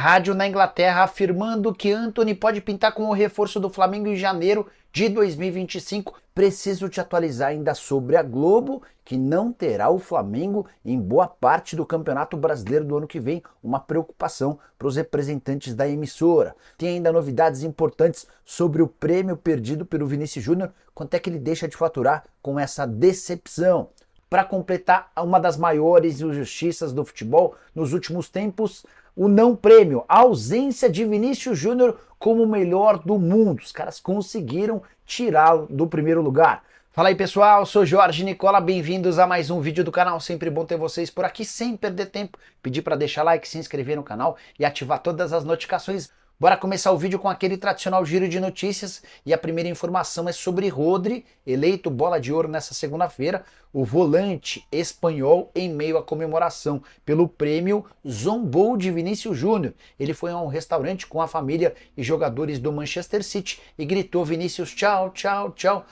Rádio na Inglaterra afirmando que Antony pode pintar como reforço do Flamengo em janeiro de 2025. Preciso te atualizar ainda sobre a Globo, que não terá o Flamengo em boa parte do Campeonato Brasileiro do ano que vem. Uma preocupação para os representantes da emissora. Tem ainda novidades importantes sobre o prêmio perdido pelo Vinícius Júnior. Quanto é que ele deixa de faturar com essa decepção? Para completar uma das maiores injustiças do futebol nos últimos tempos, o não prêmio, a ausência de Vinícius Júnior como o melhor do mundo. Os caras conseguiram tirá-lo do primeiro lugar. Fala aí pessoal, sou Jorge Nicola, bem-vindos a mais um vídeo do canal, sempre bom ter vocês por aqui, sem perder tempo, pedir para deixar like, se inscrever no canal e ativar todas as notificações. Bora começar o vídeo com aquele tradicional giro de notícias e a primeira informação é sobre Rodri, eleito bola de ouro nessa segunda-feira, o volante espanhol em meio à comemoração pelo prêmio zombou de Vinícius Júnior. Ele foi a um restaurante com a família e jogadores do Manchester City e gritou Vinícius tchau, tchau, tchau,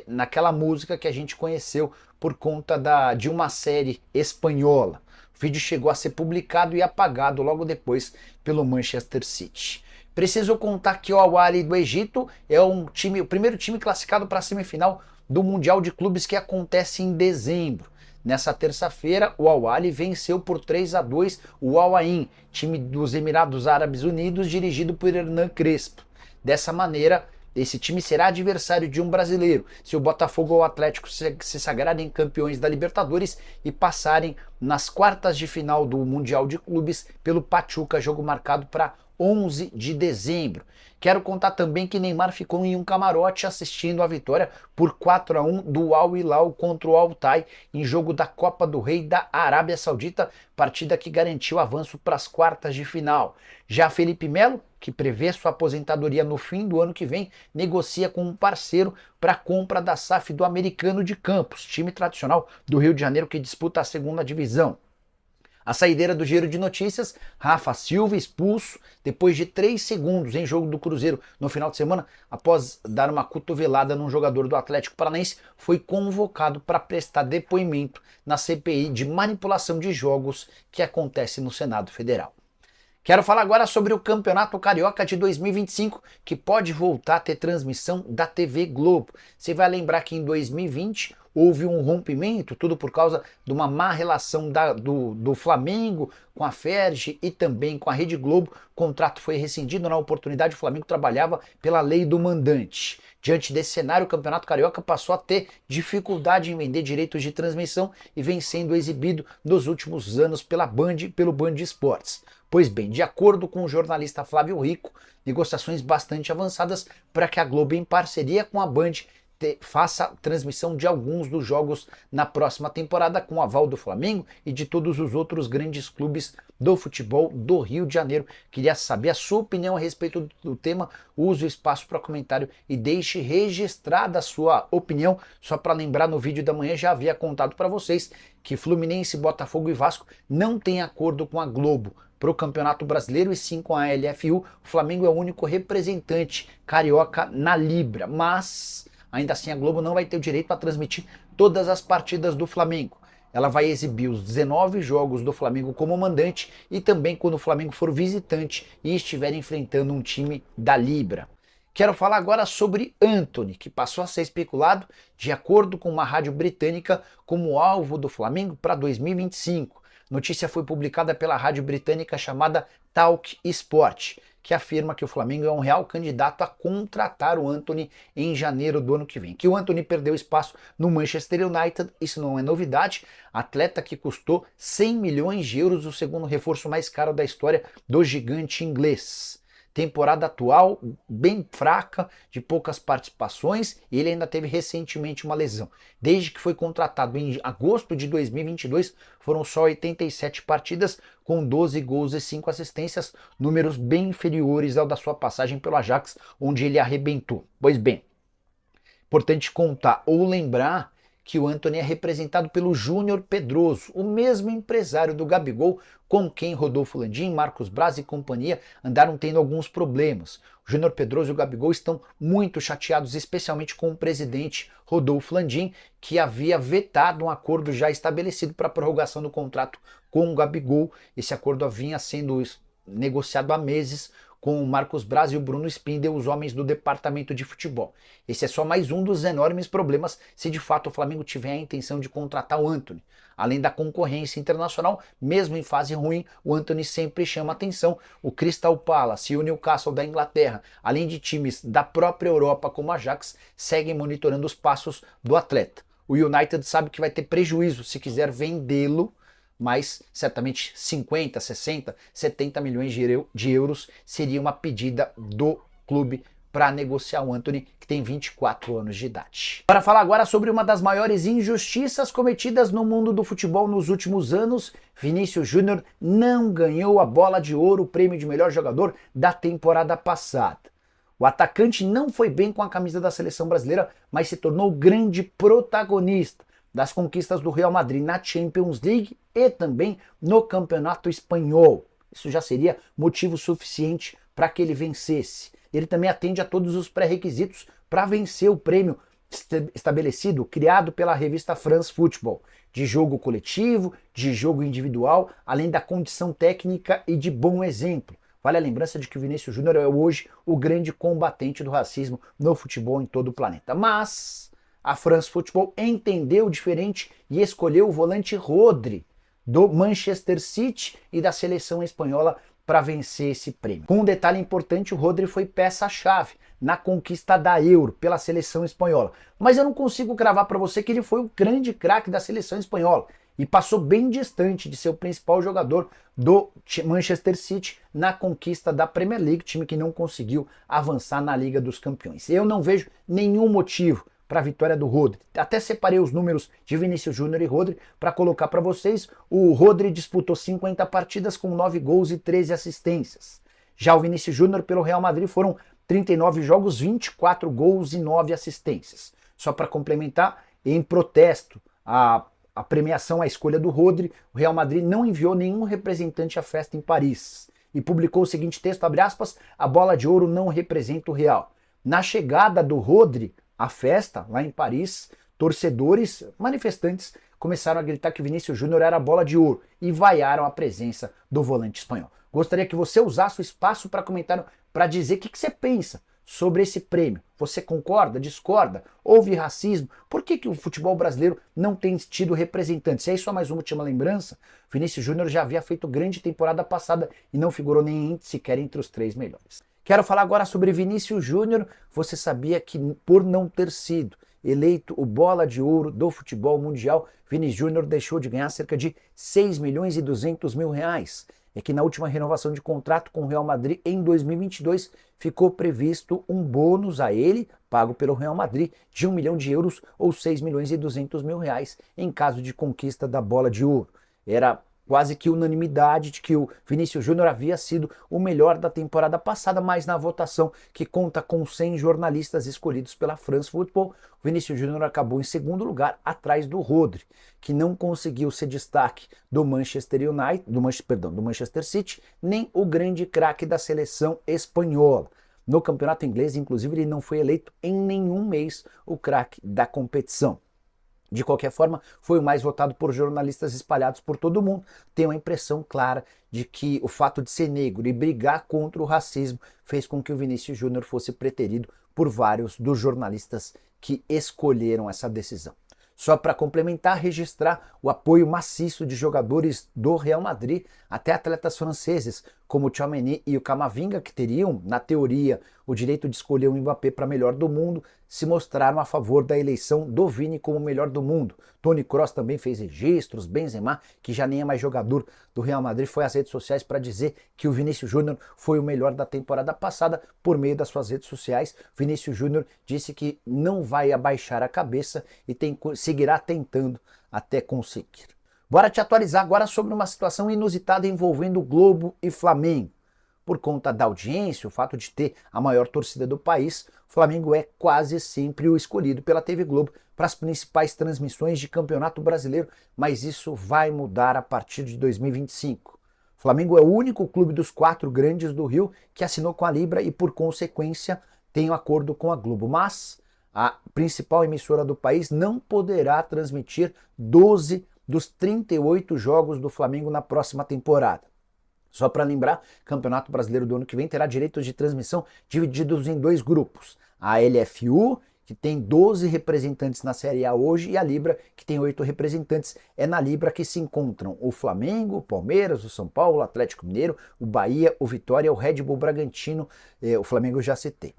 naquela música que a gente conheceu por conta de uma série espanhola. O vídeo chegou a ser publicado e apagado logo depois pelo Manchester City. Preciso contar que o Al-Ahly do Egito é o primeiro time classificado para a semifinal do Mundial de Clubes que acontece em dezembro. Nessa terça-feira, o Al-Ahly venceu por 3-2 o Al Ain, time dos Emirados Árabes Unidos, dirigido por Hernan Crespo. Dessa maneira, esse time será adversário de um brasileiro, se o Botafogo ou o Atlético se sagrarem campeões da Libertadores e passarem nas quartas de final do Mundial de Clubes pelo Pachuca, jogo marcado para 11 de dezembro. Quero contar também que Neymar ficou em um camarote assistindo a vitória por 4-1 do Al Hilal contra o Al-Tay em jogo da Copa do Rei da Arábia Saudita, partida que garantiu avanço para as quartas de final. Já Felipe Melo, que prevê sua aposentadoria no fim do ano que vem, negocia com um parceiro para a compra da SAF do Americano de Campos, time tradicional do Rio de Janeiro que disputa a segunda divisão. A saideira do giro de notícias, Rafa Silva expulso depois de 3 segundos em jogo do Cruzeiro no final de semana, após dar uma cotovelada num jogador do Atlético Paranaense, foi convocado para prestar depoimento na CPI de manipulação de jogos que acontece no Senado Federal. Quero falar agora sobre o Campeonato Carioca de 2025, que pode voltar a ter transmissão da TV Globo. Você vai lembrar que em 2020 houve um rompimento, tudo por causa de uma má relação do Flamengo com a Ferj e também com a Rede Globo. O contrato foi rescindido, na oportunidade o Flamengo trabalhava pela lei do mandante. Diante desse cenário, o Campeonato Carioca passou a ter dificuldade em vender direitos de transmissão e vem sendo exibido nos últimos anos pelo Band Esportes. Pois bem, de acordo com o jornalista Flávio Rico, negociações bastante avançadas para que a Globo, em parceria com a Band, faça a transmissão de alguns dos jogos na próxima temporada com o aval do Flamengo e de todos os outros grandes clubes do futebol do Rio de Janeiro. Queria saber a sua opinião a respeito do tema, use o espaço para comentário e deixe registrada a sua opinião. Só para lembrar, no vídeo da manhã já havia contado para vocês que Fluminense, Botafogo e Vasco não têm acordo com a Globo para o Campeonato Brasileiro e sim com a LFU. O Flamengo é o único representante carioca na Libra, mas ainda assim a Globo não vai ter o direito a transmitir todas as partidas do Flamengo. Ela vai exibir os 19 jogos do Flamengo como mandante e também quando o Flamengo for visitante e estiver enfrentando um time da Libra. Quero falar agora sobre Antony, que passou a ser especulado, de acordo com uma rádio britânica, como alvo do Flamengo para 2025. Notícia foi publicada pela rádio britânica chamada Talk Sport, que afirma que o Flamengo é um real candidato a contratar o Antony em janeiro do ano que vem. Que o Antony perdeu espaço no Manchester United, isso não é novidade. Atleta que custou 100 milhões de euros, o segundo reforço mais caro da história do gigante inglês. Temporada atual bem fraca, de poucas participações, e ele ainda teve recentemente uma lesão. Desde que foi contratado em agosto de 2022, foram só 87 partidas, com 12 gols e 5 assistências, números bem inferiores ao da sua passagem pelo Ajax, onde ele arrebentou. Pois bem, importante contar ou lembrar que o Antony é representado pelo Júnior Pedroso, o mesmo empresário do Gabigol, com quem Rodolfo Landim, Marcos Braz e companhia andaram tendo alguns problemas. O Júnior Pedroso e o Gabigol estão muito chateados, especialmente com o presidente Rodolfo Landim, que havia vetado um acordo já estabelecido para a prorrogação do contrato com o Gabigol. Esse acordo vinha sendo negociado há meses com o Marcos Braz e o Bruno Spindel, os homens do departamento de futebol. Esse é só mais um dos enormes problemas se de fato o Flamengo tiver a intenção de contratar o Antony. Além da concorrência internacional, mesmo em fase ruim, o Antony sempre chama atenção. O Crystal Palace e o Newcastle da Inglaterra, além de times da própria Europa como o Ajax, seguem monitorando os passos do atleta. O United sabe que vai ter prejuízo se quiser vendê-lo, mas certamente 50, 60, 70 milhões de euros seria uma pedida do clube para negociar o Antony, que tem 24 anos de idade. Para falar agora sobre uma das maiores injustiças cometidas no mundo do futebol nos últimos anos, Vinícius Júnior não ganhou a Bola de Ouro, o prêmio de melhor jogador da temporada passada. O atacante não foi bem com a camisa da seleção brasileira, mas se tornou grande protagonista das conquistas do Real Madrid na Champions League e também no Campeonato Espanhol. Isso já seria motivo suficiente para que ele vencesse. Ele também atende a todos os pré-requisitos para vencer o prêmio estabelecido, criado pela revista France Football, de jogo coletivo, de jogo individual, além da condição técnica e de bom exemplo. Vale a lembrança de que o Vinícius Júnior é hoje o grande combatente do racismo no futebol em todo o planeta. Mas a France Football entendeu diferente e escolheu o volante Rodri, do Manchester City e da seleção espanhola, para vencer esse prêmio. Com um detalhe importante, o Rodri foi peça-chave na conquista da Euro pela seleção espanhola. Mas eu não consigo cravar para você que ele foi o grande craque da seleção espanhola e passou bem distante de ser o principal jogador do Manchester City na conquista da Premier League, time que não conseguiu avançar na Liga dos Campeões. Eu não vejo nenhum motivo para a vitória do Rodri. Até separei os números de Vinícius Júnior e Rodri para colocar para vocês. O Rodri disputou 50 partidas com 9 gols e 13 assistências. Já o Vinícius Júnior pelo Real Madrid foram 39 jogos, 24 gols e 9 assistências. Só para complementar, em protesto à premiação, à escolha do Rodri, o Real Madrid não enviou nenhum representante à festa em Paris e publicou o seguinte texto, abre aspas, a bola de ouro não representa o Real. Na chegada do Rodri à festa, lá em Paris, torcedores, manifestantes, começaram a gritar que Vinícius Júnior era a bola de ouro e vaiaram a presença do volante espanhol. Gostaria que você usasse o espaço para comentar, para dizer o que você pensa sobre esse prêmio. Você concorda, discorda? Houve racismo? Por que o futebol brasileiro não tem tido representantes? E aí só mais uma última lembrança, Vinícius Júnior já havia feito grande temporada passada e não figurou nem sequer entre os 3 melhores. Quero falar agora sobre Vinícius Júnior. Você sabia que por não ter sido eleito o bola de ouro do futebol mundial, Vinícius Júnior deixou de ganhar cerca de 6 milhões e 200 mil reais. É que na última renovação de contrato com o Real Madrid em 2022 ficou previsto um bônus a ele, pago pelo Real Madrid, de 1 milhão de euros ou 6 milhões e 200 mil reais em caso de conquista da bola de ouro. Era quase que unanimidade de que o Vinícius Júnior havia sido o melhor da temporada passada, mas na votação que conta com 100 jornalistas escolhidos pela France Football, o Vinícius Júnior acabou em segundo lugar, atrás do Rodri, que não conseguiu ser destaque do Manchester United, do Manchester City, nem o grande craque da seleção espanhola. No campeonato inglês, inclusive, ele não foi eleito em nenhum mês o craque da competição. De qualquer forma, foi o mais votado por jornalistas espalhados por todo o mundo. Tem uma impressão clara de que o fato de ser negro e brigar contra o racismo fez com que o Vinícius Júnior fosse preterido por vários dos jornalistas que escolheram essa decisão. Só para complementar, registrar o apoio maciço de jogadores do Real Madrid, até atletas franceses, como o Tchouaméni e o Camavinga, que teriam, na teoria, o direito de escolher o Mbappé para melhor do mundo, se mostraram a favor da eleição do Vini como melhor do mundo. Toni Kroos também fez registros, Benzema, que já nem é mais jogador do Real Madrid, foi às redes sociais para dizer que o Vinícius Júnior foi o melhor da temporada passada por meio das suas redes sociais. Vinícius Júnior disse que não vai abaixar a cabeça e seguirá tentando até conseguir. Bora te atualizar agora sobre uma situação inusitada envolvendo Globo e Flamengo. Por conta da audiência, o fato de ter a maior torcida do país, o Flamengo é quase sempre o escolhido pela TV Globo para as principais transmissões de Campeonato Brasileiro, mas isso vai mudar a partir de 2025. O Flamengo é o único clube dos 4 grandes do Rio que assinou com a Libra e, por consequência, tem um acordo com a Globo, mas a principal emissora do país não poderá transmitir 12 dos 38 jogos do Flamengo na próxima temporada. Só para lembrar, o Campeonato Brasileiro do ano que vem terá direitos de transmissão divididos em dois grupos. A LFU, que tem 12 representantes na Série A hoje, e a Libra, que tem 8 representantes. É na Libra que se encontram o Flamengo, o Palmeiras, o São Paulo, o Atlético Mineiro, o Bahia, o Vitória, o Red Bull Bragantino, o Flamengo eu já citei.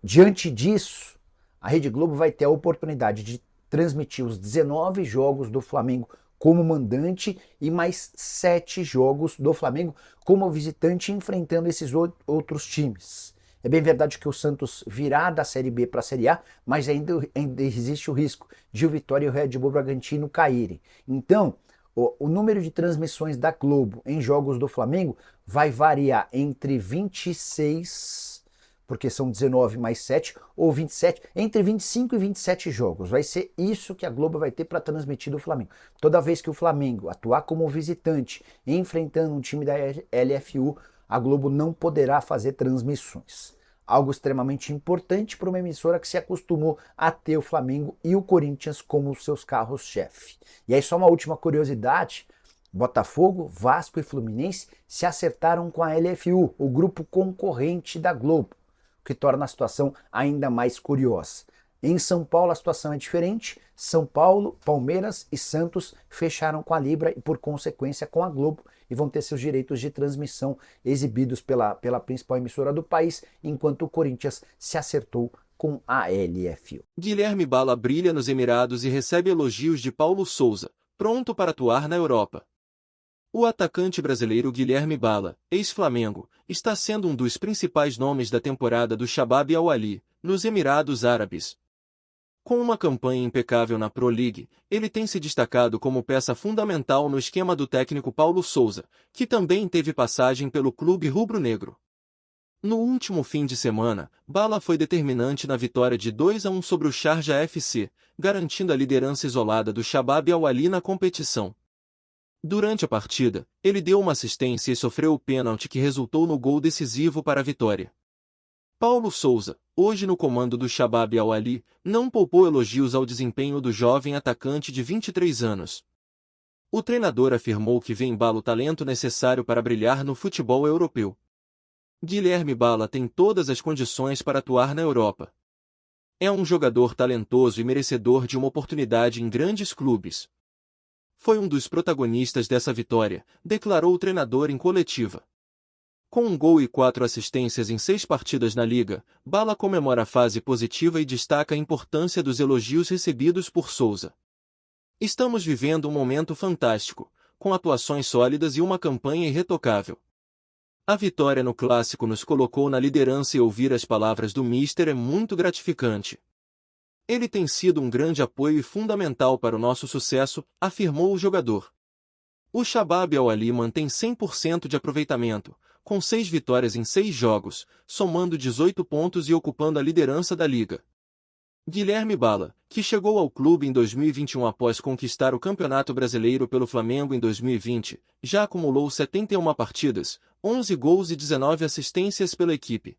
Diante disso, a Rede Globo vai ter a oportunidade de transmitir os 19 jogos do Flamengo como mandante e mais 7 jogos do Flamengo como visitante, enfrentando esses outros times. É bem verdade que o Santos virá da Série B para a Série A, mas ainda existe o risco de o Vitória e o Red Bull Bragantino caírem. Então, o número de transmissões da Globo em jogos do Flamengo vai variar entre 26, porque são 19 mais 7, ou 27, entre 25 e 27 jogos. Vai ser isso que a Globo vai ter para transmitir do Flamengo. Toda vez que o Flamengo atuar como visitante, enfrentando um time da LFU, a Globo não poderá fazer transmissões. Algo extremamente importante para uma emissora que se acostumou a ter o Flamengo e o Corinthians como seus carros-chefe. E aí só uma última curiosidade: Botafogo, Vasco e Fluminense se acertaram com a LFU, o grupo concorrente da Globo, o que torna a situação ainda mais curiosa. Em São Paulo a situação é diferente. São Paulo, Palmeiras e Santos fecharam com a Libra e por consequência com a Globo e vão ter seus direitos de transmissão exibidos pela principal emissora do país, enquanto o Corinthians se acertou com a LFU. Guilherme Bala brilha nos Emirados e recebe elogios de Paulo Sousa, pronto para atuar na Europa. O atacante brasileiro Guilherme Bala, ex-Flamengo, está sendo um dos principais nomes da temporada do Shabab Al-Ahli, nos Emirados Árabes. Com uma campanha impecável na Pro League, ele tem se destacado como peça fundamental no esquema do técnico Paulo Sousa, que também teve passagem pelo clube rubro-negro. No último fim de semana, Bala foi determinante na vitória de 2-1 sobre o Sharjah FC, garantindo a liderança isolada do Shabab Al-Ahli na competição. Durante a partida, ele deu uma assistência e sofreu o pênalti que resultou no gol decisivo para a vitória. Paulo Sousa, hoje no comando do Shabab Al-Ahli, não poupou elogios ao desempenho do jovem atacante de 23 anos. O treinador afirmou que vê em Bala o talento necessário para brilhar no futebol europeu. Guilherme Bala tem todas as condições para atuar na Europa. É um jogador talentoso e merecedor de uma oportunidade em grandes clubes. Foi um dos protagonistas dessa vitória, declarou o treinador em coletiva. Com um gol e 4 assistências em 6 partidas na Liga, Bala comemora a fase positiva e destaca a importância dos elogios recebidos por Sousa. Estamos vivendo um momento fantástico, com atuações sólidas e uma campanha irretocável. A vitória no Clássico nos colocou na liderança e ouvir as palavras do Mister é muito gratificante. Ele tem sido um grande apoio e fundamental para o nosso sucesso, afirmou o jogador. O Shabab Al-Ahli mantém 100% de aproveitamento, com 6 vitórias em 6 jogos, somando 18 pontos e ocupando a liderança da liga. Guilherme Bala, que chegou ao clube em 2021 após conquistar o Campeonato Brasileiro pelo Flamengo em 2020, já acumulou 71 partidas, 11 gols e 19 assistências pela equipe.